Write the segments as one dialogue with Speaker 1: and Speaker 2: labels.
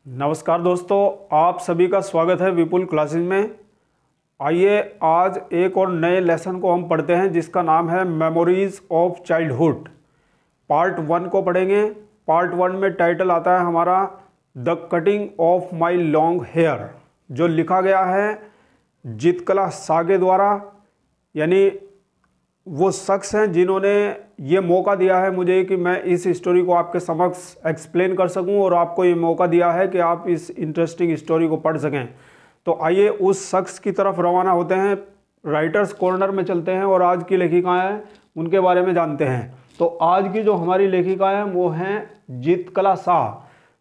Speaker 1: नमस्कार दोस्तों, आप सभी का स्वागत है विपुल क्लासेस में। आइए आज एक और नए लेसन को हम पढ़ते हैं जिसका नाम है मेमोरीज ऑफ चाइल्डहुड। पार्ट 1 को पढ़ेंगे। पार्ट 1 में टाइटल आता है हमारा the cutting of my long hair, जो लिखा गया है जितकला सागे द्वारा। यानी वो शख्स हैं जिन्होंने ये मौका दिया है मुझे कि मैं इस स्टोरी को आपके समक्ष एक्सप्लेन कर सकूं और आपको ये मौका दिया है कि आप इस इंटरेस्टिंग स्टोरी को पढ़ सकें। तो आइए उस शख्स की तरफ रवाना होते हैं, राइटर्स कॉर्नर में चलते हैं और आज की लेखिकाएं हैं उनके बारे में जानते हैं। तो आज की जो हमारी लेखिकाएं हैं वो हैं जितकला शाह।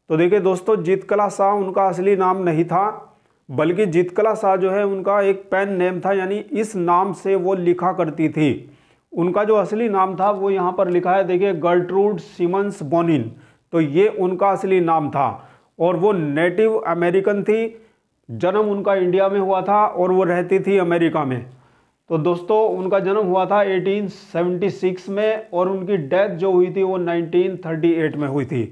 Speaker 1: तो देखिए दोस्तों, जितकला शाह उनका असली नाम नहीं था, बल्कि जितकला शाह जो है उनका एक पेन नेम था, यानी इस नाम से वो लिखा करती थी। उनका जो असली नाम था वो यहाँ पर लिखा है, देखिए, गर्ट्रूड सिमन्स बोनिन। तो ये उनका असली नाम था और वो नेटिव अमेरिकन थी। जन्म उनका इंडिया में हुआ था और वो रहती थी अमेरिका में। तो दोस्तों, उनका जन्म हुआ था 1876 में और उनकी डेथ जो हुई थी वो 1938 में हुई थी।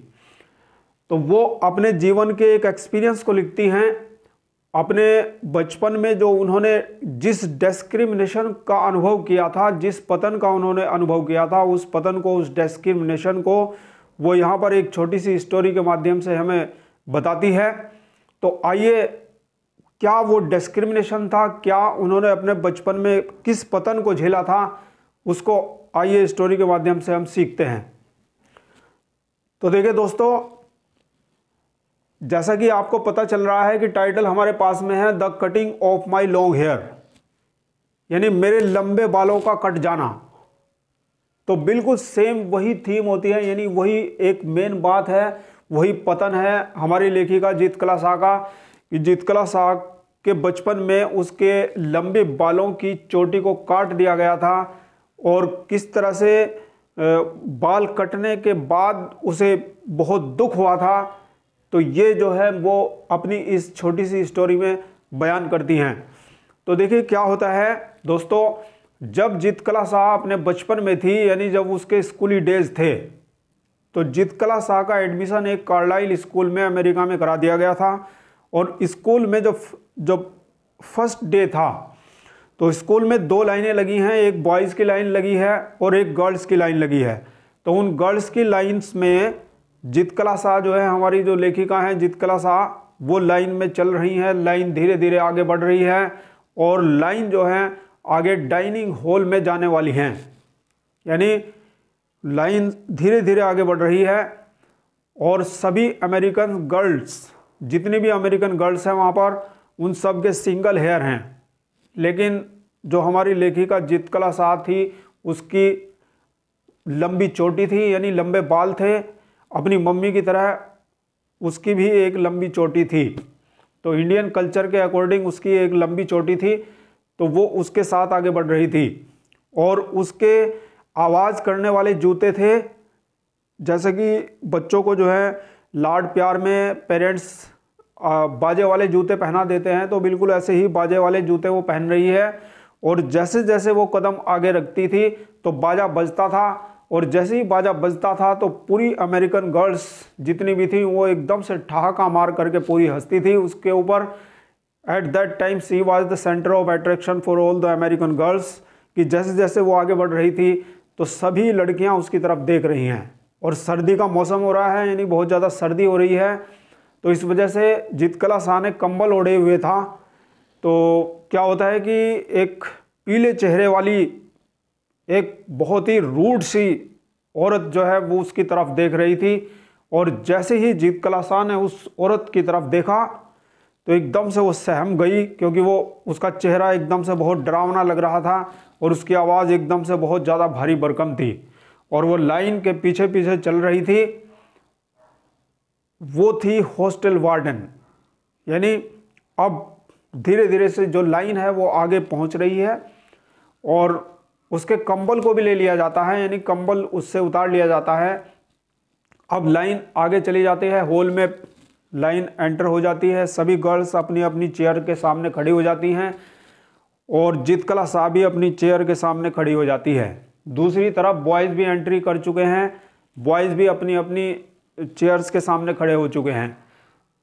Speaker 1: तो वो अपने जीवन के एक एक्सपीरियंस को लिखती हैं। अपने बचपन में जो उन्होंने जिस डिस्क्रिमिनेशन का अनुभव किया था, जिस पतन का उन्होंने अनुभव किया था, उस पतन को, उस डिस्क्रिमिनेशन को वो यहाँ पर एक छोटी सी स्टोरी के माध्यम से हमें बताती है। तो आइए, क्या वो डिस्क्रिमिनेशन था, क्या उन्होंने अपने बचपन में किस पतन को झेला था, उसको आइए स्टोरी के माध्यम से हम सीखते हैं। तो देखिए दोस्तों, जैसा कि आपको पता चल रहा है कि टाइटल हमारे पास में है the cutting of my long hair, यानी मेरे लंबे बालों का कट जाना। तो बिल्कुल सेम वही थीम होती है, यानी वही एक मेन बात है, वही पतन है हमारी लेखिका जितकला शाह का। कि जितकला शाह के बचपन में उसके लंबे बालों की चोटी को काट दिया गया था और किस तरह से बाल कटने के बाद उसे बहुत दुख हुआ था। तो ये जो है वो अपनी इस छोटी सी स्टोरी में बयान करती हैं। तो देखिए क्या होता है दोस्तों, जब जितकला शाह अपने बचपन में थी, यानी जब उसके स्कूली डेज थे, तो जितकला शाह का एडमिशन एक कार्लाइल स्कूल में अमेरिका में करा दिया गया था। और स्कूल में जब फर्स्ट डे था तो स्कूल में 2 लाइनें लगी हैं, एक बॉयज़ की लाइन लगी है और एक गर्ल्स की लाइन लगी है। तो उन गर्ल्स की लाइन्स में जितकला शाह जो है, हमारी जो लेखिका हैं जितकला शाह, वो लाइन में चल रही हैं। लाइन धीरे धीरे आगे बढ़ रही है और लाइन जो है आगे डाइनिंग हॉल में जाने वाली हैं। यानी लाइन धीरे धीरे आगे बढ़ रही है और सभी अमेरिकन गर्ल्स, जितनी भी अमेरिकन गर्ल्स हैं वहाँ पर, उन सब के सिंगल हेयर हैं। लेकिन जो हमारी लेखिका जितकला शाह थी उसकी लंबी चोटी थी, यानी लंबे बाल थे। अपनी मम्मी की तरह उसकी भी एक लंबी चोटी थी। तो इंडियन कल्चर के अकॉर्डिंग उसकी एक लंबी चोटी थी, तो वो उसके साथ आगे बढ़ रही थी। और उसके आवाज़ करने वाले जूते थे, जैसे कि बच्चों को जो है लाड प्यार में पेरेंट्स बाजे वाले जूते पहना देते हैं, तो बिल्कुल ऐसे ही बाजे वाले जूते वो पहन रही है। और जैसे जैसे वो कदम आगे रखती थी तो बाजा बजता था, और जैसे ही बाजा बजता था तो पूरी अमेरिकन गर्ल्स जितनी भी थी वो एकदम से ठहाका मार करके पूरी हंसती थी उसके ऊपर। Eight that time she was the centre of attraction for all the American girls. कि जैसे जैसे वो आगे बढ़ रही थी तो सभी लड़कियां उसकी तरफ देख रही हैं। और सर्दी का मौसम हो रहा है, यानी बहुत ज़्यादा सर्दी हो रही है, तो इस वजह से जितकला शाह ने कंबल ओढ़े हुए था। तो क्या होता है कि एक पीले चेहरे वाली एक बहुत ही रूड सी औरत जो है वो उसकी तरफ देख रही थी। और जैसे ही जितकला शाह ने उस औरत की तरफ देखा तो एकदम से वो सहम गई, क्योंकि वो उसका चेहरा एकदम से बहुत डरावना लग रहा था और उसकी आवाज़ एकदम से बहुत ज़्यादा भारी भरकम थी। और वो लाइन के पीछे पीछे चल रही थी, वो थी हॉस्टल वार्डन। यानी अब धीरे धीरे से जो लाइन है वो आगे पहुंच रही है और उसके कंबल को भी ले लिया जाता है, यानी कंबल उससे उतार लिया जाता है। अब लाइन आगे चली जाती है, हॉल में लाइन एंटर हो जाती है, सभी गर्ल्स अपनी अपनी चेयर के सामने खड़ी हो जाती हैं और जितकला शाह भी अपनी चेयर के सामने खड़ी हो जाती है। दूसरी तरफ बॉयज़ भी एंट्री कर चुके हैं, बॉयज़ भी अपनी अपनी चेयर्स के सामने खड़े हो चुके हैं।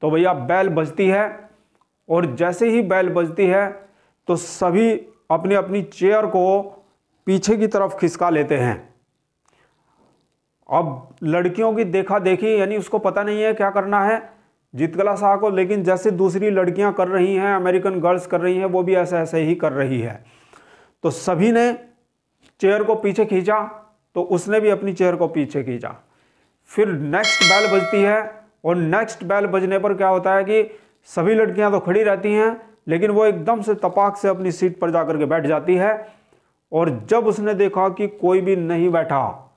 Speaker 1: तो भैया बेल बजती है, और जैसे ही बेल बजती है तो सभी अपनी अपनी चेयर को पीछे की तरफ खिसका लेते हैं। अब लड़कियों की देखा देखी, यानी उसको पता नहीं है क्या करना है जीतकला शाह को, लेकिन जैसे दूसरी लड़कियां कर रही हैं, अमेरिकन गर्ल्स कर रही हैं, वो भी ऐसे ऐसे ही कर रही है। तो सभी ने चेयर को पीछे खींचा, तो उसने भी अपनी चेयर को पीछे खींचा। फिर नेक्स्ट बेल बजती है, और नेक्स्ट बेल बजने पर क्या होता है कि सभी लड़कियां तो खड़ी रहती हैं, लेकिन वो एकदम से तपाक से अपनी सीट पर जाकर के बैठ जाती है। और जब उसने देखा कि कोई भी नहीं बैठा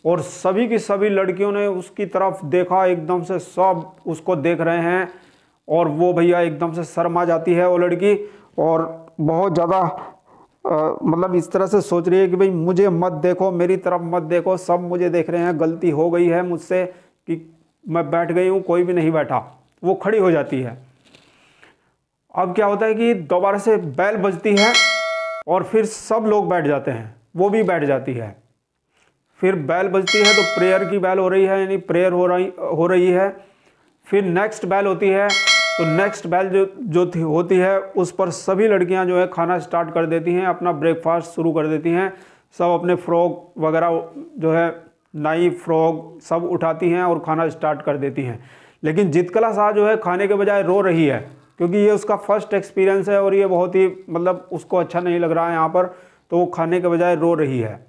Speaker 1: और सभी की सभी लड़कियों ने उसकी तरफ देखा, एकदम से सब उसको देख रहे हैं, और वो भैया एकदम से शर्मा जाती है वो लड़की, और बहुत ज़्यादा मतलब इस तरह से सोच रही है कि भाई मुझे मत देखो, मेरी तरफ मत देखो, सब मुझे देख रहे हैं, गलती हो गई है मुझसे कि मैं बैठ गई हूँ, कोई भी नहीं बैठा। वो खड़ी हो जाती है। अब क्या होता है कि दोबारा से बेल बजती है, और फिर सब लोग बैठ जाते हैं, वो भी बैठ जाती है। फिर बेल बजती है तो प्रेयर की बेल हो रही है, यानी प्रेयर हो रही है। फिर नेक्स्ट बेल होती है, तो नेक्स्ट बेल जो होती है उस पर सभी लड़कियां जो है खाना स्टार्ट कर देती हैं, अपना ब्रेकफास्ट शुरू कर देती हैं। सब अपने फ्रॉक वगैरह जो है, नाइफ फ्रॉक सब उठाती हैं और खाना स्टार्ट कर देती हैं। लेकिन जीतकला शाह जो है खाने के बजाय रो रही है, क्योंकि ये उसका फर्स्ट एक्सपीरियंस है और ये बहुत ही मतलब उसको अच्छा नहीं लग रहा है यहाँ पर, तो वो खाने के बजाय रो रही है।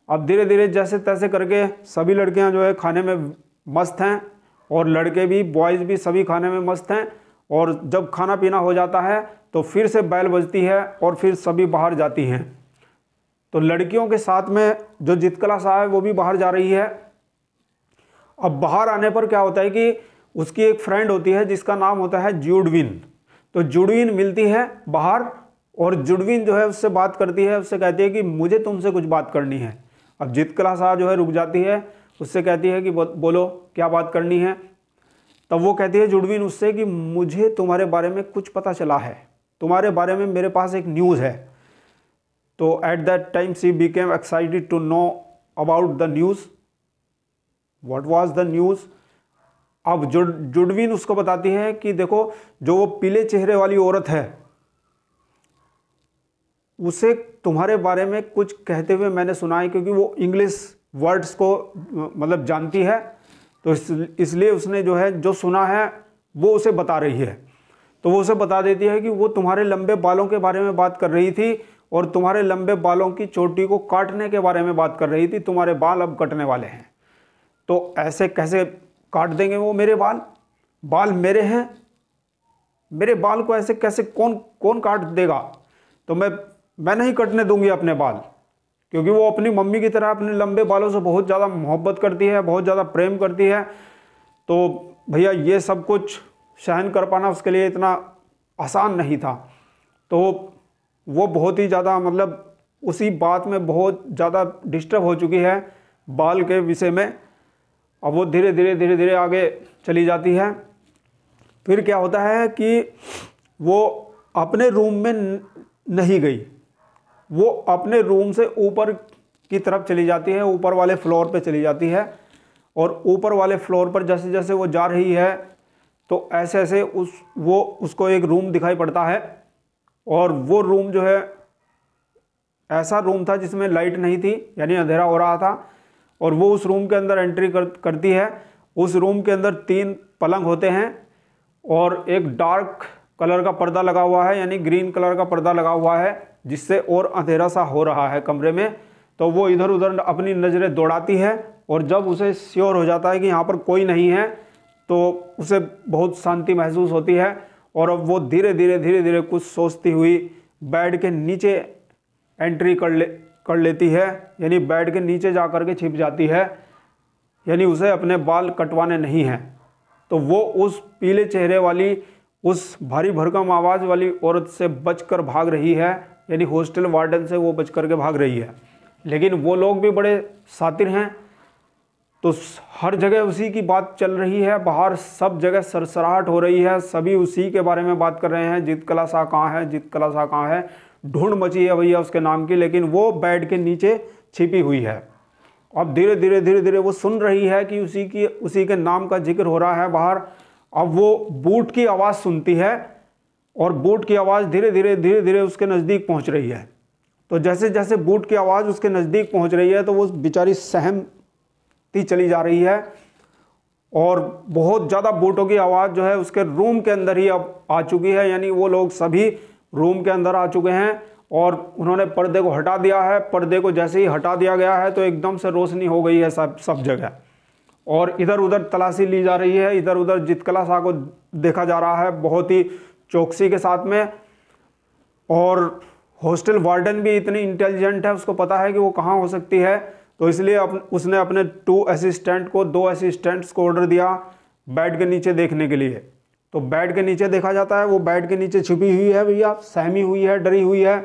Speaker 1: अब धीरे धीरे जैसे तैसे करके सभी लड़कियां जो है खाने में मस्त हैं, और लड़के भी, बॉयज़ भी सभी खाने में मस्त हैं। और जब खाना पीना हो जाता है तो फिर से बेल बजती है और फिर सभी बाहर जाती हैं। तो लड़कियों के साथ में जो जीतकला शाह है वो भी बाहर जा रही है। अब बाहर आने पर क्या होता है कि उसकी एक फ्रेंड होती है जिसका नाम होता है जुडविन। तो जुडविन मिलती है बाहर, और जुडविन जो है उससे बात करती है, उससे कहती है कि मुझे तुमसे कुछ बात करनी है। अब जीतकला शाह जो है रुक जाती है, उससे कहती है कि बोलो क्या बात करनी है। तब वो कहती है जुडविन उससे कि मुझे तुम्हारे बारे में कुछ पता चला है, तुम्हारे बारे में मेरे पास एक न्यूज़ है। तो at that time she became excited to know about the news. What was the news? अब जुडविन उसको बताती है कि देखो, जो वो पीले चेहरे वाली औरत है उसे तुम्हारे बारे में कुछ कहते हुए मैंने सुना है, क्योंकि वो इंग्लिश वर्ड्स को मतलब जानती है, तो इसलिए उसने जो है जो सुना है वो उसे बता रही है। तो वो उसे बता देती है कि वो तुम्हारे लंबे बालों के बारे में बात कर रही थी, और तुम्हारे लंबे बालों की चोटी को काटने के बारे में बात कर रही थी। तुम्हारे बाल अब कटने वाले हैं। तो ऐसे कैसे काट देंगे वो मेरे बाल? बाल मेरे हैं, मेरे बाल को ऐसे कैसे कौन काट देगा? तो मैं नहीं कटने दूंगी अपने बाल, क्योंकि वो अपनी मम्मी की तरह अपने लंबे बालों से बहुत ज़्यादा मोहब्बत करती है, बहुत ज़्यादा प्रेम करती है। तो भैया ये सब कुछ सहन कर पाना उसके लिए इतना आसान नहीं था। तो वो बहुत ही ज़्यादा मतलब उसी बात में बहुत ज़्यादा डिस्टर्ब हो चुकी है बाल के विषय में। अब वो धीरे धीरे आगे चली जाती है। फिर क्या होता है कि वो अपने रूम में नहीं गई, वो अपने रूम से ऊपर की तरफ चली जाती है, ऊपर वाले फ्लोर पे चली जाती है। और ऊपर वाले फ्लोर पर जैसे जैसे वो जा रही है तो ऐसे ऐसे उसको एक रूम दिखाई पड़ता है। और वो रूम जो है ऐसा रूम था जिसमें लाइट नहीं थी, यानी अंधेरा हो रहा था। और वो उस रूम के अंदर एंट्री करती है। उस रूम के अंदर 3 पलंग होते हैं, और एक डार्क कलर का पर्दा लगा हुआ है, यानी ग्रीन कलर का पर्दा लगा हुआ है, जिससे और अंधेरा सा हो रहा है कमरे में। तो वो इधर उधर अपनी नज़रें दौड़ाती है, और जब उसे श्योर हो जाता है कि यहाँ पर कोई नहीं है तो उसे बहुत शांति महसूस होती है। और अब वो धीरे धीरे कुछ सोचती हुई बेड के नीचे एंट्री कर लेती है, यानी बेड के नीचे जा कर के छिप जाती है, यानी उसे अपने बाल कटवाने नहीं हैं। तो वो उस पीले चेहरे वाली, उस भारी भरकम आवाज़ वाली औरत से बचकर भाग रही है, यानी हॉस्टल वार्डन से वो बच कर के भाग रही है। लेकिन वो लोग भी बड़े शातिर हैं, तो हर जगह उसी की बात चल रही है, बाहर सब जगह सरसराहट हो रही है, सभी उसी के बारे में बात कर रहे हैं, जीतकला शाह कहाँ है, जीतकला शाह कहाँ है, ढूंढ मची है भैया उसके नाम की। लेकिन वो बेड के नीचे छिपी हुई है। अब धीरे धीरे वो सुन रही है कि उसी के नाम का जिक्र हो रहा है बाहर। अब वो बूट की आवाज़ सुनती है और बूट की आवाज़ धीरे धीरे उसके नज़दीक पहुंच रही है। तो जैसे जैसे बूट की आवाज़ उसके नज़दीक पहुंच रही है तो वो बेचारी सहमती चली जा रही है और बहुत ज़्यादा बूटों की आवाज़ जो है उसके रूम के अंदर ही अब आ चुकी है, यानी वो लोग सभी रूम के अंदर आ चुके हैं और उन्होंने पर्दे को हटा दिया है। पर्दे को जैसे ही हटा दिया गया है तो एकदम से रोशनी हो गई है सब जगह और इधर उधर तलाशी ली जा रही है। इधर उधर जितकला शाह को देखा जा रहा है बहुत ही चौकसी के साथ में। और हॉस्टल वार्डन भी इतनी इंटेलिजेंट है, उसको पता है कि वो कहाँ हो सकती है, तो इसलिए उसने अपने 2 असिस्टेंट्स को ऑर्डर दिया बेड के नीचे देखने के लिए। तो बेड के नीचे देखा जाता है, वो बेड के नीचे छुपी हुई है भैया, सहमी हुई है, डरी हुई है।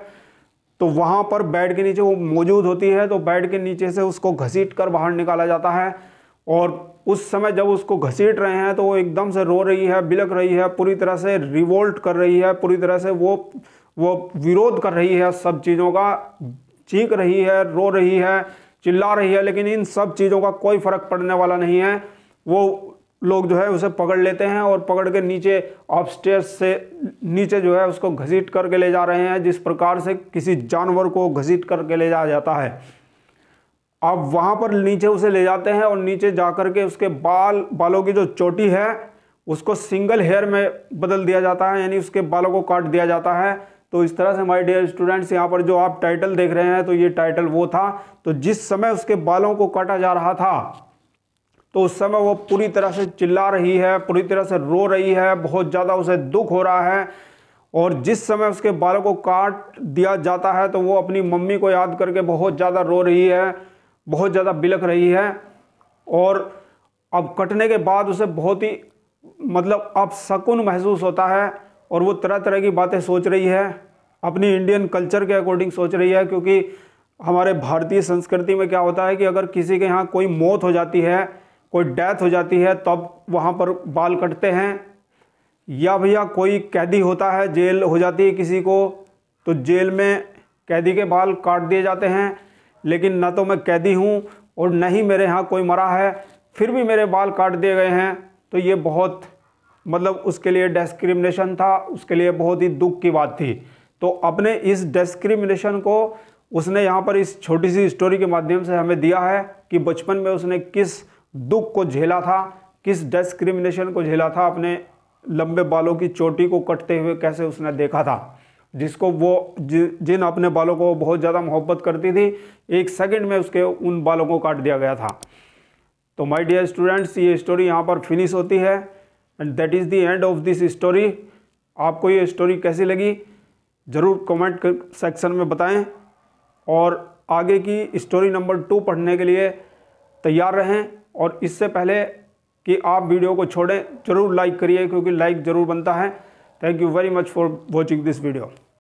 Speaker 1: तो वहाँ पर बेड के नीचे वो मौजूद होती है। तो बेड के नीचे से उसको घसीट कर बाहर निकाला जाता है और उस समय जब उसको घसीट रहे हैं तो वो एकदम से रो रही है, बिलक रही है, पूरी तरह से रिवोल्ट कर रही है, पूरी तरह से वो विरोध कर रही है, सब चीज़ों का चीख रही है, रो रही है, चिल्ला रही है। लेकिन इन सब चीज़ों का कोई फ़र्क पड़ने वाला नहीं है। वो लोग जो है उसे पकड़ लेते हैं और पकड़ के नीचे अपस्टेयर्स से नीचे जो है उसको घसीट करके ले जा रहे हैं, जिस प्रकार से किसी जानवर को घसीट करके ले जाया जाता है। अब वहाँ पर नीचे उसे ले जाते हैं और नीचे जा कर के उसके बालों की जो चोटी है उसको सिंगल हेयर में बदल दिया जाता है, यानी उसके बालों को काट दिया जाता है। तो इस तरह से माय डियर स्टूडेंट्स, यहाँ पर जो आप टाइटल देख रहे हैं तो ये टाइटल वो था। तो जिस समय उसके बालों को काटा जा रहा था तो उस समय वो पूरी तरह से चिल्ला रही है, पूरी तरह से रो रही है, बहुत ज़्यादा उसे दुख हो रहा है। और जिस समय उसके बालों को काट दिया जाता है तो वो अपनी मम्मी को याद करके बहुत ज़्यादा रो रही है, बहुत ज़्यादा बिलख रही है। और अब कटने के बाद उसे बहुत ही मतलब अब सुकून महसूस होता है और वो तरह तरह की बातें सोच रही है, अपनी इंडियन कल्चर के अकॉर्डिंग सोच रही है। क्योंकि हमारे भारतीय संस्कृति में क्या होता है कि अगर किसी के यहाँ कोई मौत हो जाती है, कोई डेथ हो जाती है, तब वहाँ पर बाल कटते हैं। या भैया कोई कैदी होता है, जेल हो जाती है किसी को, तो जेल में कैदी के बाल काट दिए जाते हैं। लेकिन ना तो मैं कैदी हूँ और न ही मेरे यहाँ कोई मरा है, फिर भी मेरे बाल काट दिए गए हैं। तो ये बहुत मतलब उसके लिए डिस्क्रिमिनेशन था, उसके लिए बहुत ही दुख की बात थी। तो अपने इस डिस्क्रिमिनेशन को उसने यहाँ पर इस छोटी सी स्टोरी के माध्यम से हमें दिया है कि बचपन में उसने किस दुख को झेला था, किस डिस्क्रिमिनेशन को झेला था, अपने लंबे बालों की चोटी को कटते हुए कैसे उसने देखा था। जिसको वो जिन अपने बालों को बहुत ज़्यादा मोहब्बत करती थी, 1 सेकंड में उसके उन बालों को काट दिया गया था। तो माय डियर स्टूडेंट्स, ये स्टोरी यहाँ पर फिनिश होती है and that is the end of this story. आपको ये स्टोरी कैसी लगी ज़रूर कमेंट सेक्शन में बताएं और आगे की स्टोरी नंबर 2 पढ़ने के लिए तैयार रहें। और इससे पहले कि आप वीडियो को छोड़ें ज़रूर लाइक करिए, क्योंकि लाइक ज़रूर बनता है। Thank you very much for watching this video.